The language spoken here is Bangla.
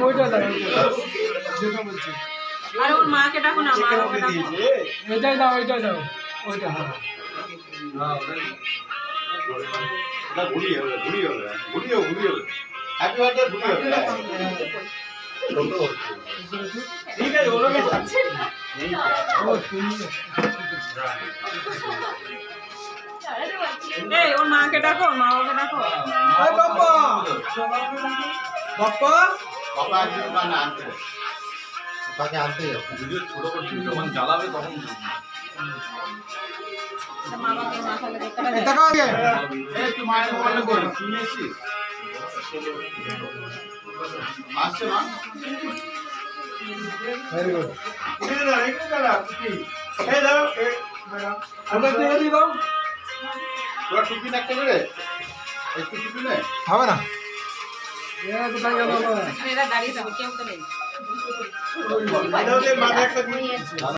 ওইটা দাও, যেটা বলছি। আরে ওর মাকে ডাকো না, মা ওকে ডাকো। এটাই দাও, ওইটাই দাও, ওইটা। হ্যাঁ এটা ঘুরি হবে, ঘুরি হবে, ঘুরি হবে, ঘুরি হবে। হ্যাপি বার্থডে ঘুরি হবে। ঠিক আছে, ওরকম আছে। ও তুমি এই ওর মাকে ডাকো, মা ওকে ডাকো। আয় বাবা, বাবা বাবা একদিন ওখানে আনতে হবে। তাকে আনতে যাবে। ভিডিও ছোট করছি, যখন জ্বালাবে তখন মা বাবার মাথাটা দেখতে হবে। এটা কাকে? এই তুই মায়ের মোবাইলে কর, শুনে এসেছিস? আসছে মা? Very good. এখানে দাঁড়া, এখানে দাঁড়া, টুপি। এই দাও, ওটা দিয়ে দিয়ে দাও। তোরা টুপি না করে একটু টুপি নে। হবে না, এরা কোথায় গেল বাবা? এরা দাঁড়িয়ে থাকো, কেউ তো নেই। মাথায় একটা